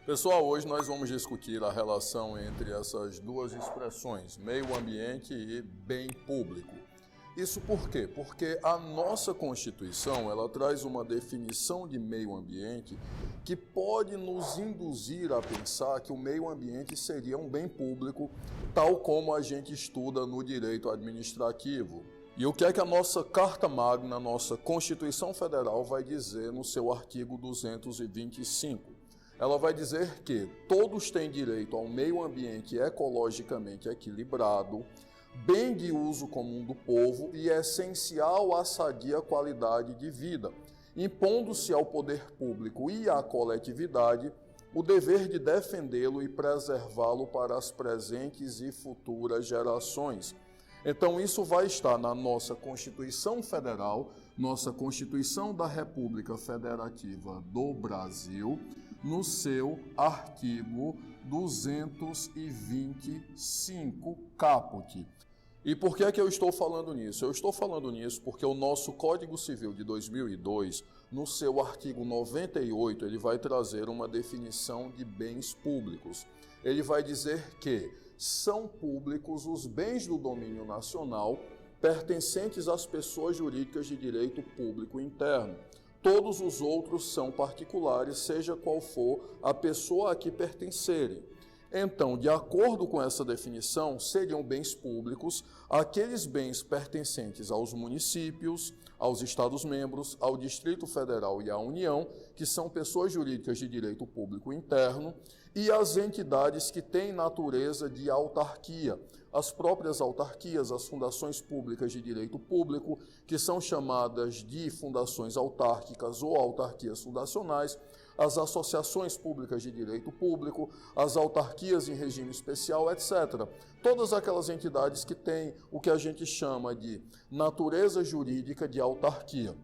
Pessoal, hoje nós vamos discutir a relação entre essas duas expressões, meio ambiente e bem público. Isso por quê? Porque a nossa Constituição, ela traz uma definição de meio ambiente que pode nos induzir a pensar que o meio ambiente seria um bem público, tal como a gente estuda no direito administrativo. E o que é que a nossa Carta Magna, a nossa Constituição Federal vai dizer no seu artigo 225? Ela vai dizer que todos têm direito ao meio ambiente ecologicamente equilibrado, bem de uso comum do povo e essencial à sadia qualidade de vida, impondo-se ao poder público e à coletividade o dever de defendê-lo e preservá-lo para as presentes e futuras gerações. Então isso vai estar na nossa Constituição Federal, nossa Constituição da República Federativa do Brasil, no seu artigo 225, caput. E por que é que eu estou falando nisso? Eu estou falando nisso porque o nosso Código Civil de 2002, no seu artigo 98, ele vai trazer uma definição de bens públicos. Ele vai dizer que são públicos os bens do domínio nacional pertencentes às pessoas jurídicas de direito público interno. Todos os outros são particulares, seja qual for a pessoa a que pertencerem. Então, de acordo com essa definição, seriam bens públicos aqueles bens pertencentes aos municípios, aos Estados-membros, ao Distrito Federal e à União, que são pessoas jurídicas de direito público interno, e as entidades que têm natureza de autarquia, as próprias autarquias, as fundações públicas de direito público, que são chamadas de fundações autárquicas ou autarquias fundacionais, as associações públicas de direito público, as autarquias em regime especial, etc. Todas aquelas entidades que têm o que a gente chama de natureza jurídica de autarquia.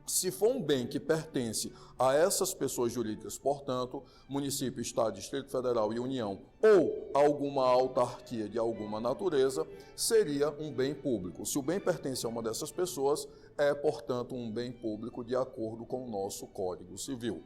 Se for um bem que pertence a essas pessoas jurídicas, portanto, município, estado, Distrito Federal e União, ou alguma autarquia de alguma natureza, seria um bem público. Se o bem pertence a uma dessas pessoas, é, portanto, um bem público de acordo com o nosso Código Civil.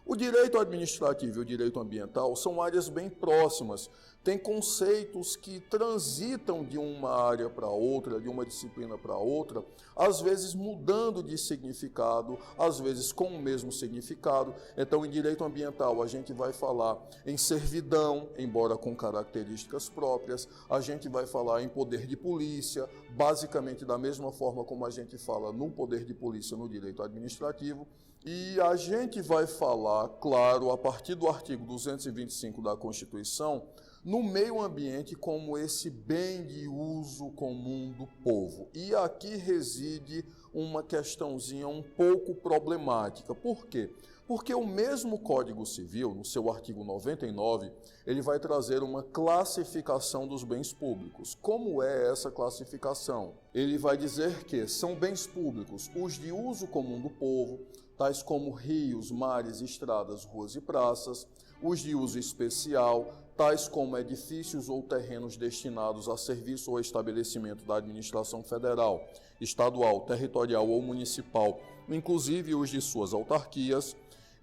O direito administrativo e o direito ambiental são áreas bem próximas, têm conceitos que transitam de uma área para outra, de uma disciplina para outra, às vezes mudando de significado, às vezes com o mesmo significado. Então, em direito ambiental, a gente vai falar em servidão, embora com características próprias, a gente vai falar em poder de polícia, basicamente da mesma forma como a gente fala no poder de polícia no direito administrativo, e a gente vai falar, claro, a partir do artigo 225 da Constituição, no meio ambiente como esse bem de uso comum do povo. E aqui reside uma questãozinha um pouco problemática. Por quê? Porque o mesmo Código Civil, no seu artigo 99, ele vai trazer uma classificação dos bens públicos. Como é essa classificação? Ele vai dizer que são bens públicos os de uso comum do povo, tais como rios, mares, estradas, ruas e praças, os de uso especial, tais como edifícios ou terrenos destinados a serviço ou estabelecimento da administração federal, estadual, territorial ou municipal, inclusive os de suas autarquias,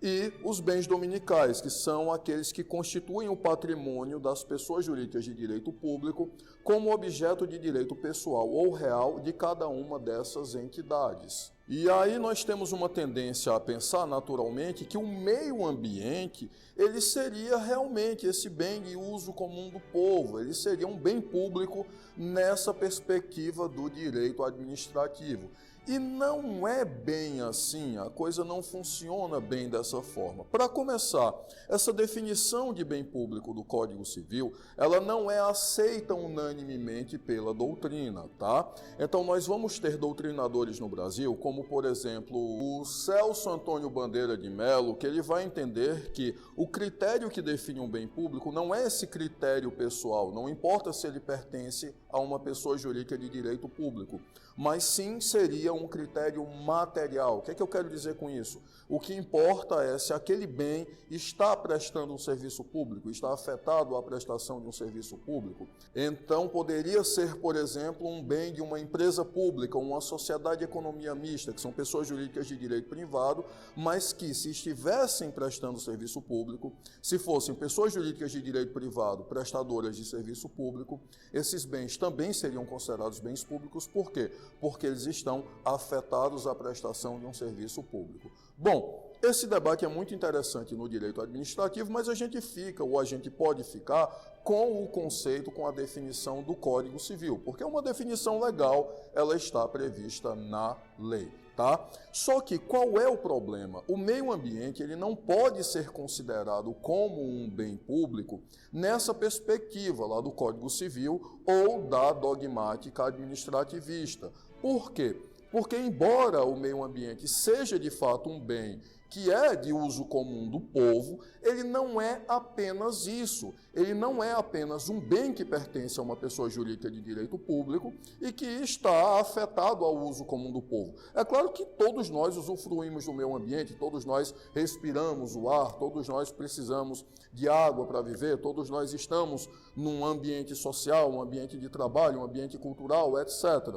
e os bens dominicais, que são aqueles que constituem o patrimônio das pessoas jurídicas de direito público como objeto de direito pessoal ou real de cada uma dessas entidades. E aí nós temos uma tendência a pensar naturalmente que o meio ambiente, ele seria realmente esse bem de uso comum do povo, ele seria um bem público nessa perspectiva do direito administrativo. E não é bem assim, a coisa não funciona bem dessa forma. Para começar, essa definição de bem público do Código Civil, ela não é aceita unanimemente pela doutrina, tá? Então nós vamos ter doutrinadores no Brasil, como por exemplo o Celso Antônio Bandeira de Mello, que ele vai entender que o critério que define um bem público não é esse critério pessoal, não importa se ele pertence a uma pessoa jurídica de direito público, mas sim seria um critério material. O que é que eu quero dizer com isso? O que importa é se aquele bem está prestando um serviço público, está afetado à prestação de um serviço público. Então, poderia ser, por exemplo, um bem de uma empresa pública, uma sociedade de economia mista, vista, que são pessoas jurídicas de direito privado, mas que, se estivessem prestando serviço público, se fossem pessoas jurídicas de direito privado prestadoras de serviço público, esses bens também seriam considerados bens públicos. Por quê? Porque eles estão afetados à prestação de um serviço público. Bom, esse debate é muito interessante no direito administrativo, mas a gente fica, ou a gente pode ficar, com o conceito, com a definição do Código Civil, porque é uma definição legal, ela está prevista na lei, tá? Só que qual é o problema? O meio ambiente, ele não pode ser considerado como um bem público nessa perspectiva lá do Código Civil ou da dogmática administrativista. Por quê? Porque, embora o meio ambiente seja de fato um bem que é de uso comum do povo, ele não é apenas isso. Ele não é apenas um bem que pertence a uma pessoa jurídica de direito público e que está afetado ao uso comum do povo. É claro que todos nós usufruímos do meio ambiente, todos nós respiramos o ar, todos nós precisamos de água para viver, todos nós estamos num ambiente social, um ambiente de trabalho, um ambiente cultural, etc.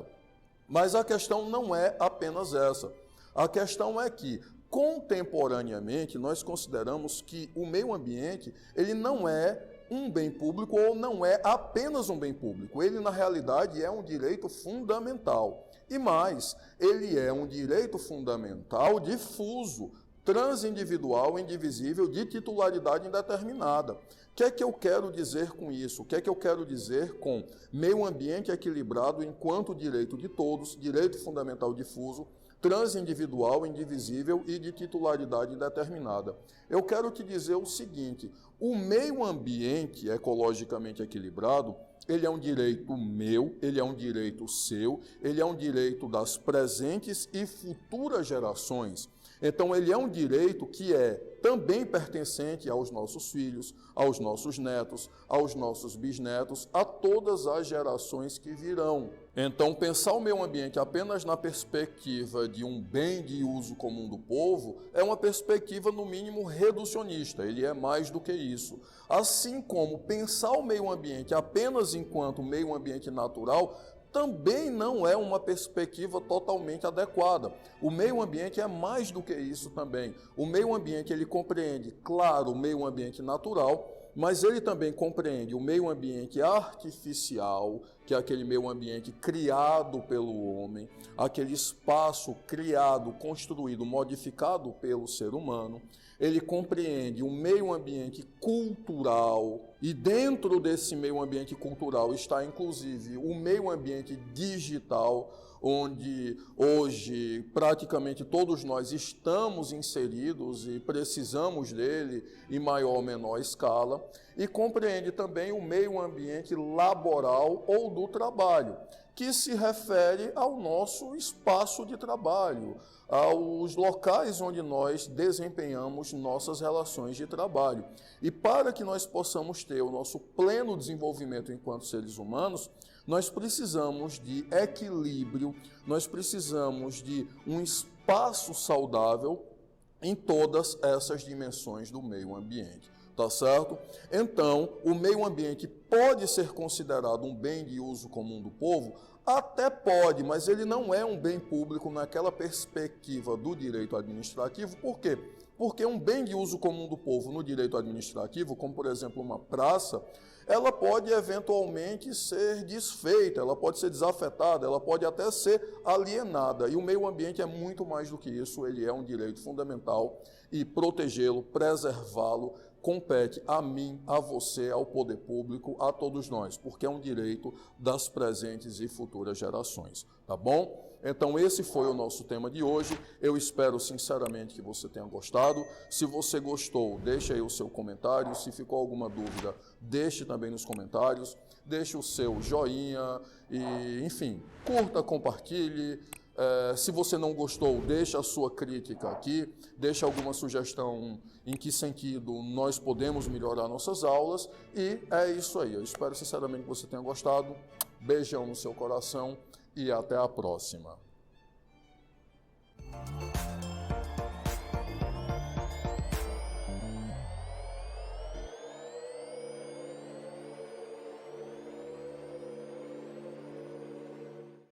Mas a questão não é apenas essa. A questão é que, contemporaneamente, nós consideramos que o meio ambiente, ele não é um bem público ou não é apenas um bem público. Ele, na realidade, é um direito fundamental. E mais, ele é um direito fundamental difuso, transindividual, indivisível, de titularidade indeterminada. O que é que eu quero dizer com isso? O que é que eu quero dizer com meio ambiente equilibrado enquanto direito de todos, direito fundamental difuso, transindividual, indivisível e de titularidade indeterminada? Eu quero te dizer o seguinte: o meio ambiente ecologicamente equilibrado, ele é um direito meu, ele é um direito seu, ele é um direito das presentes e futuras gerações. Então, ele é um direito que é também pertencente aos nossos filhos, aos nossos netos, aos nossos bisnetos, a todas as gerações que virão. Então, pensar o meio ambiente apenas na perspectiva de um bem de uso comum do povo é uma perspectiva, no mínimo, reducionista. Ele é mais do que isso. Assim como pensar o meio ambiente apenas enquanto meio ambiente natural também não é uma perspectiva totalmente adequada. O meio ambiente é mais do que isso também. O meio ambiente, ele compreende, claro, o meio ambiente natural, mas ele também compreende o meio ambiente artificial, que é aquele meio ambiente criado pelo homem, aquele espaço criado, construído, modificado pelo ser humano. Ele compreende o meio ambiente cultural, e dentro desse meio ambiente cultural está, inclusive, o meio ambiente digital, onde hoje praticamente todos nós estamos inseridos e precisamos dele em maior ou menor escala, e compreende também o meio ambiente laboral ou do trabalho, que se refere ao nosso espaço de trabalho, aos locais onde nós desempenhamos nossas relações de trabalho. E para que nós possamos ter o nosso pleno desenvolvimento enquanto seres humanos, nós precisamos de equilíbrio, nós precisamos de um espaço saudável em todas essas dimensões do meio ambiente. Tá certo? Então, o meio ambiente pode ser considerado um bem de uso comum do povo? Até pode, mas ele não é um bem público naquela perspectiva do direito administrativo. Por quê? Porque um bem de uso comum do povo no direito administrativo, como por exemplo uma praça, ela pode eventualmente ser desfeita, ela pode ser desafetada, ela pode até ser alienada. E o meio ambiente é muito mais do que isso, ele é um direito fundamental e protegê-lo, preservá-lo, compete a mim, a você, ao poder público, a todos nós, porque é um direito das presentes e futuras gerações, tá bom? Então esse foi o nosso tema de hoje, eu espero sinceramente que você tenha gostado. Se você gostou, deixe aí o seu comentário, se ficou alguma dúvida, deixe também nos comentários, deixe o seu joinha e, enfim, curta, compartilhe. Se você não gostou, deixa a sua crítica aqui, deixa alguma sugestão em que sentido nós podemos melhorar nossas aulas, e é isso aí. Eu espero sinceramente que você tenha gostado. Beijão no seu coração e até a próxima.